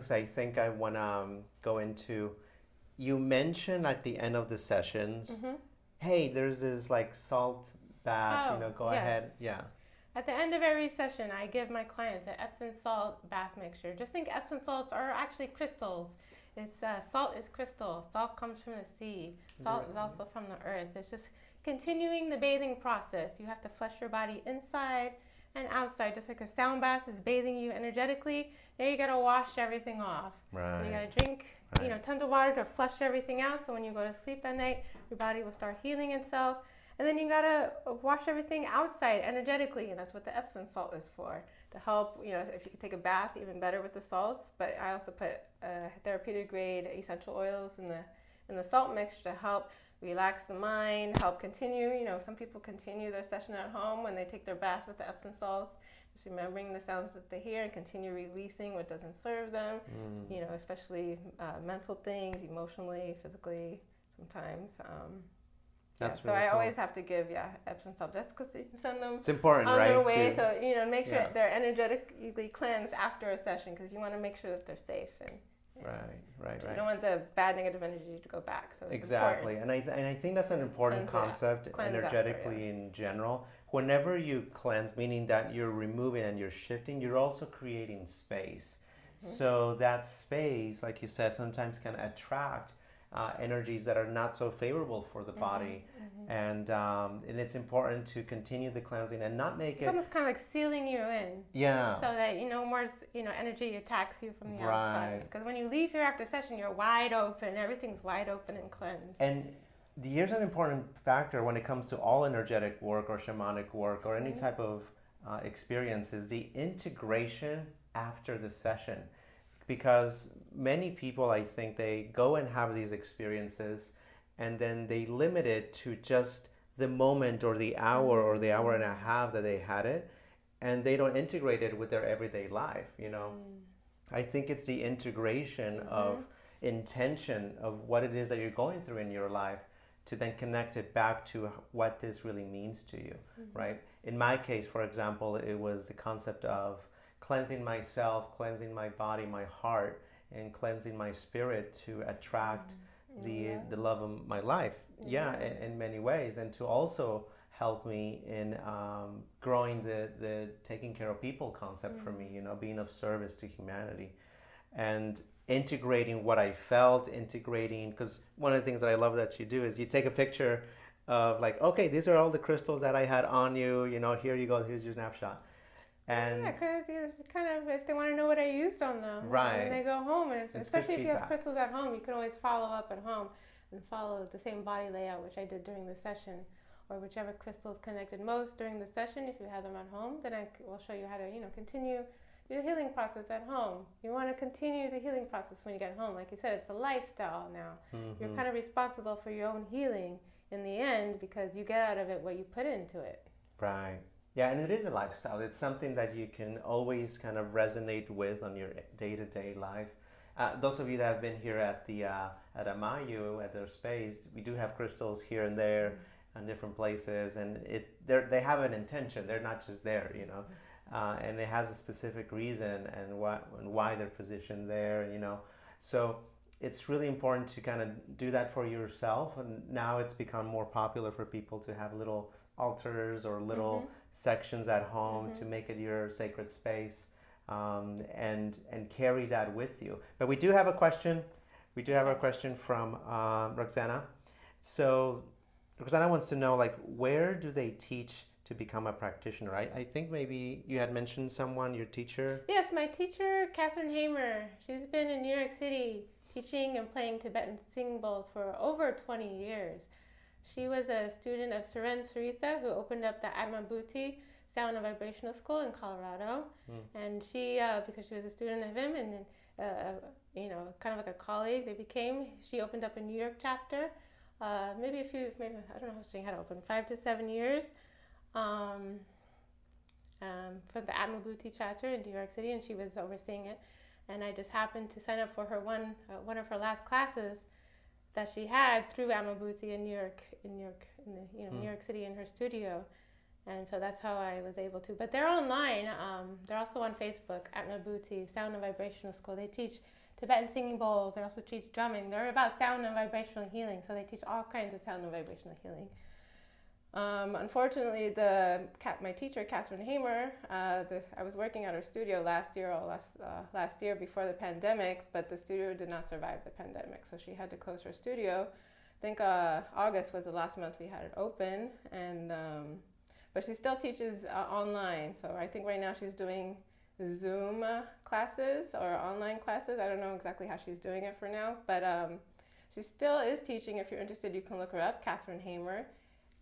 things I think I want to go into. You mentioned at the end of the sessions, hey, there's this like salt bath, Oh, go yes. ahead. Yeah. At the end of every session, I give my clients an Epsom salt bath mixture. Just think Epsom salts are actually crystals. It's salt is crystal. Salt comes from the sea. Salt is also from the earth. It's just continuing the bathing process. You have to flush your body inside and outside, just like a sound bath is bathing you energetically. There you gotta wash everything off. Right. And you gotta drink, tons of water to flush everything out. So when you go to sleep that night, your body will start healing itself. And then you gotta wash everything outside energetically, and that's what the Epsom salt is for, to help, if you could take a bath, even better with the salts. But I also put therapeutic grade essential oils in the salt mixture to help relax the mind, help continue. Some people continue their session at home when they take their bath with the Epsom salts, just remembering the sounds that they hear and continue releasing what doesn't serve them, especially mental things, emotionally, physically, sometimes. That's so really I cool. always have to give Epsom salt just because you send them It's important, on right? their way. So make sure they're energetically cleansed after a session, because you want to make sure that they're safe and right. You don't want the bad negative energy to go back. So it's exactly, important. and I think that's an important concept energetically in general. Whenever you cleanse, meaning that you're removing and you're shifting, you're also creating space. So that space, like you said, sometimes can attract energies that are not so favorable for the body, and it's important to continue the cleansing and not make it's almost kind of like sealing you in, so that more energy attacks you from the outside. Because when you leave here after session, you're wide open, everything's wide open and cleansed. And here's an important factor when it comes to all energetic work or shamanic work or any type of experience, is the integration after the session. Because many people, I think, they go and have these experiences and then they limit it to just the moment or the hour or the hour and a half that they had it, and they don't integrate it with their everyday life. I think it's the integration of intention of what it is that you're going through in your life to then connect it back to what this really means to you, right? In my case, for example, it was the concept of cleansing myself, cleansing my body, my heart, and cleansing my spirit to attract the love of my life. In many ways, and to also help me in growing the taking care of people concept for me, being of service to humanity, and integrating what I felt, because one of the things that I love that you do is you take a picture of like, okay, these are all the crystals that I had on you, here you go, here's your snapshot. And kind of, if they want to know what I used on them, when they go home, and especially if you have crystals at home, you can always follow up at home and follow the same body layout, which I did during the session, or whichever crystals connected most during the session. If you have them at home, then I will show you how to continue the healing process at home. You want to continue the healing process when you get home. Like you said, it's a lifestyle now. You're kind of responsible for your own healing in the end, because you get out of it what you put into it. Right. Yeah, and it is a lifestyle. It's something that you can always kind of resonate with on your day-to-day life. Those of you that have been here at the at AMAYU, at their space, we do have crystals here and there in different places, and they have an intention. They're not just there, and it has a specific reason and why they're positioned there, So it's really important to kind of do that for yourself, and now it's become more popular for people to have little altars or little sections at home to make it your sacred space, and carry that with you. But we do have a question. We do have a question from Roxana. So Roxana wants to know, like, where do they teach to become a practitioner? I think maybe you had mentioned someone, your teacher. Yes, my teacher, Catherine Hamer. She's been in New York City teaching and playing Tibetan singing bowls for over 20 years. She was a student of Seren Saritha, who opened up the AMAYU Sound Vibrational School in Colorado. And she, because she was a student of him, and kind of like a colleague, she opened up a New York chapter, maybe I don't know how she had open, 5 to 7 years, for the AMAYU chapter in New York City, and she was overseeing it. And I just happened to sign up for her one of her last classes that she had through AMAYU in New York City, in her studio. And so that's how I was able to. But they're online. They're also on Facebook at Nabuti, Sound and Vibrational School. They teach Tibetan singing bowls. They also teach drumming. They're about sound and vibrational healing. So they teach all kinds of sound and vibrational healing. Unfortunately, my teacher, Catherine Hamer, I was working at her studio last year before the pandemic, but the studio did not survive the pandemic. So she had to close her studio. I think August was the last month we had it open. But she still teaches online. So I think right now she's doing Zoom classes or online classes. I don't know exactly how she's doing it for now. But she still is teaching. If you're interested, you can look her up, Catherine Hamer,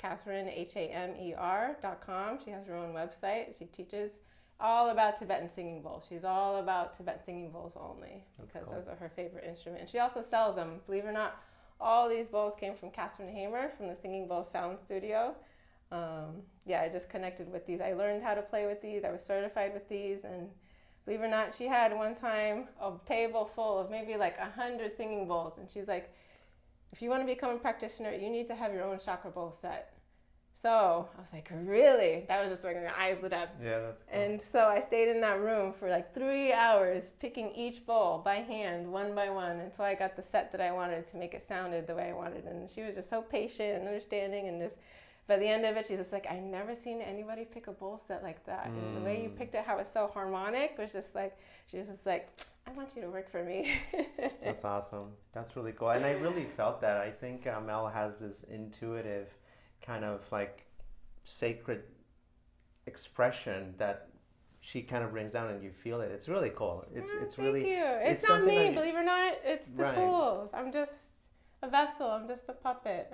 CatherineHamer.com. She has her own website. She teaches all about Tibetan singing bowls. She's all about Tibetan singing bowls only because those are her favorite instruments. And she also sells them. Believe it or not, all these bowls came from Catherine Hamer from the Singing Bowl Sound Studio. I just connected with these. I learned how to play with these. I was certified with these, and believe it or not, she had one time a table full of maybe like 100 singing bowls, and she's like, if you want to become a practitioner, you need to have your own chakra bowl set. So I was like, really? That was just like my eyes lit up. Yeah, that's cool. And so I stayed in that room for like 3 hours, picking each bowl by hand, one by one, until I got the set that I wanted to make it sounded the way I wanted. And she was just so patient and understanding, and just by the end of it, she's just like, I've never seen anybody pick a bowl set like that. And the way you picked it, how it's so harmonic, was just like, she was just like, I want you to work for me. That's awesome. That's really cool. And I really felt that. I think Mel has this intuitive kind of like sacred expression that she kind of brings down, and you feel it. It's really cool. It's really. Thank you. It's not me, believe it or not. It's the tools. I'm just a vessel. I'm just a puppet.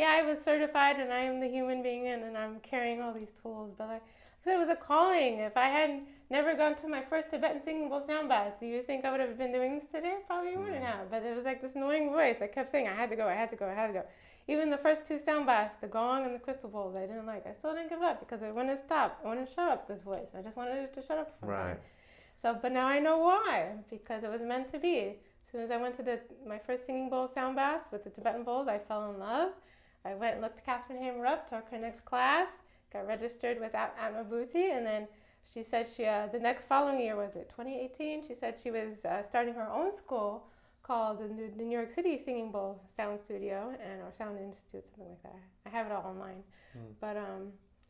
I was certified, and I am the human being, and I'm carrying all these tools. But like I said, it was a calling. If I had never gone to my first Tibetan singing bowl sound bath, do you think I would have been doing this today? Probably wouldn't have. But it was like this annoying voice. I kept saying, I had to go. Even the first 2 sound baths, the gong and the crystal bowls, I didn't like. I still didn't give up because it wouldn't stop. I wouldn't shut up this voice. I just wanted it to shut up for a time. So, but now I know why, because it was meant to be. As soon as I went to my first singing bowl sound bath with the Tibetan bowls, I fell in love. I went and looked Catherine Hamer up, took her next class, got registered with AMAYU, and then she said the next following year, was it 2018? She said she was starting her own school called the New York City Singing Bowl Sound Studio or Sound Institute, something like that. I have it all online. But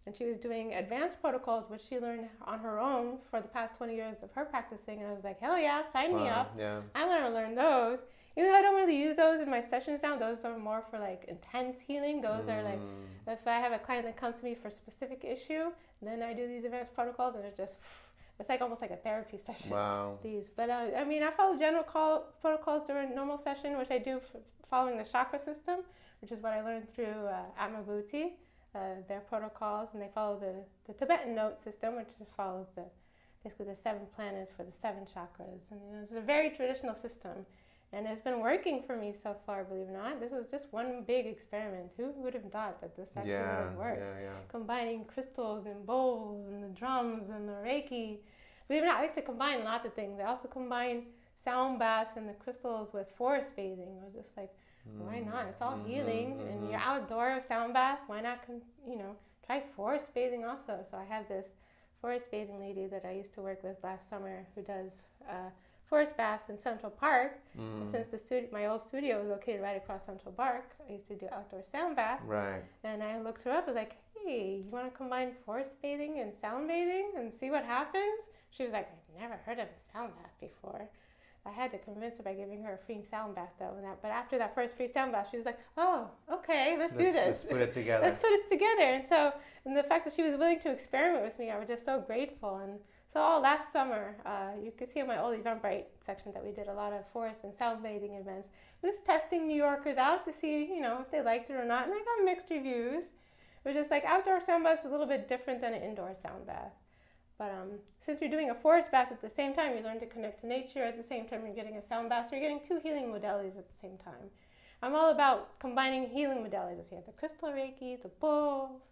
and she was doing advanced protocols, which she learned on her own for the past 20 years of her practicing. And I was like, hell yeah, sign me up. Yeah. I want to learn those. Even though I don't really use those in my sessions now, those are more for like intense healing. Those are like, if I have a client that comes to me for a specific issue, then I do these advanced protocols, and it's like almost like a therapy session. Wow. But I follow general protocols during normal session, which I do following the chakra system, which is what I learned through AMAYU, their protocols, and they follow the Tibetan note system, which just follows basically the 7 planets for the 7 chakras. And it's a very traditional system. And it's been working for me so far, believe it or not. This was just one big experiment. Who would have thought that this actually would have worked? Combining crystals and bowls and the drums and the Reiki. Believe it or not, I like to combine lots of things. I also combine sound baths and the crystals with forest bathing. I was just like, why not? It's all healing. And you're outdoor sound bath. Why not, try forest bathing also? So I have this forest bathing lady that I used to work with last summer who does forest baths in Central Park. Since my old studio was located right across Central Park, I used to do outdoor sound baths. Right. And I looked her up. I was like, hey, you want to combine forest bathing and sound bathing and see what happens? She was like, I've never heard of a sound bath before. I had to convince her by giving her a free sound bath though. But after that first free sound bath, she was like, oh, okay, let's do this. Let's put it together. Let's put it together. And the fact that she was willing to experiment with me, I was just so grateful. And so all last summer, you could see in my old Eventbrite section that we did a lot of forest and sound bathing events. Just testing New Yorkers out to see, if they liked it or not. And I got mixed reviews. It was just like outdoor sound bath is a little bit different than an indoor sound bath. But since you're doing a forest bath at the same time, you learn to connect to nature. At the same time, you're getting a sound bath. So you're getting 2 healing modalities at the same time. I'm all about combining healing modalities here. The Crystal Reiki, the bowls,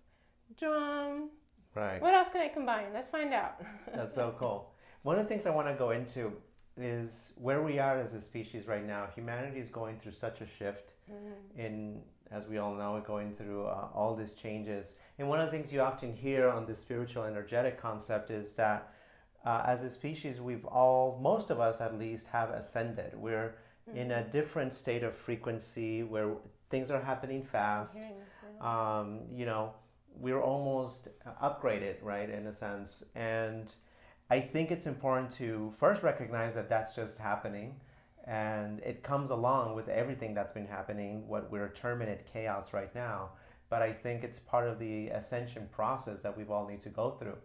drum. Right. What else can I combine? Let's find out. That's so cool. One of the things I want to go into is where we are as a species right now. Humanity is going through such a shift in as we all know, going through all these changes. And one of the things you often hear on this spiritual energetic concept is that as a species, most of us at least, have ascended. We're in a different state of frequency where things are happening fast. We're almost upgraded, right, in a sense. And I think it's important to first recognize that that's just happening, and it comes along with everything that's been happening, what we're terming it chaos right now. But I think it's part of the ascension process that we've all need to go through.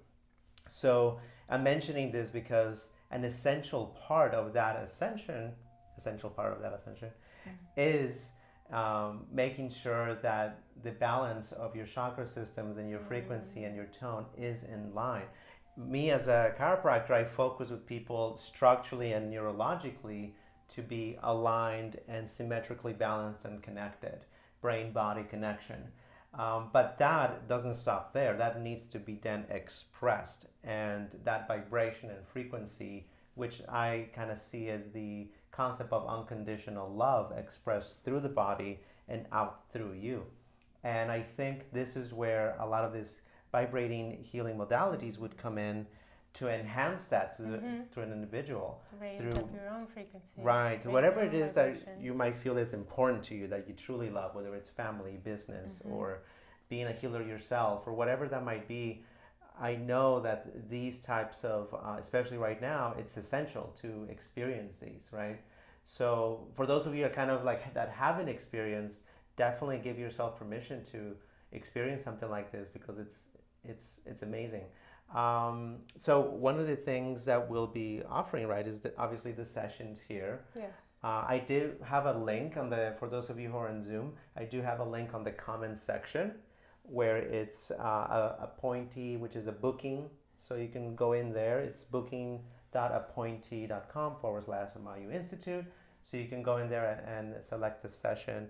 So I'm mentioning this because an essential part of that ascension is making sure that the balance of your chakra systems and your frequency and your tone is in line. Me as a chiropractor, I focus with people structurally and neurologically to be aligned and symmetrically balanced and connected, brain-body connection. But that doesn't stop there. That needs to be then expressed. And that vibration and frequency, which I kind of see as the concept of unconditional love expressed through the body and out through you. And I think this is where a lot of these vibrating healing modalities would come in to enhance that to an individual. Raise up your own frequency. Right. Raise Whatever your it own is vibration. that you might feel is important to you, that you truly love, whether it's family, business, or being a healer yourself, or whatever that might be, I know that these types of, especially right now, it's essential to experience these, right? So for those of you that kind of like that haven't experienced, definitely give yourself permission to experience something like this, because it's amazing. So one of the things that we'll be offering, right, is that obviously the sessions here. Yes. I do have a link for those of you who are on Zoom, I do have a link on the comments section where it's a appointee, which is a booking. So you can go in there. It's booking.appointee.com/AMAYU Institute. So you can go in there and select the session.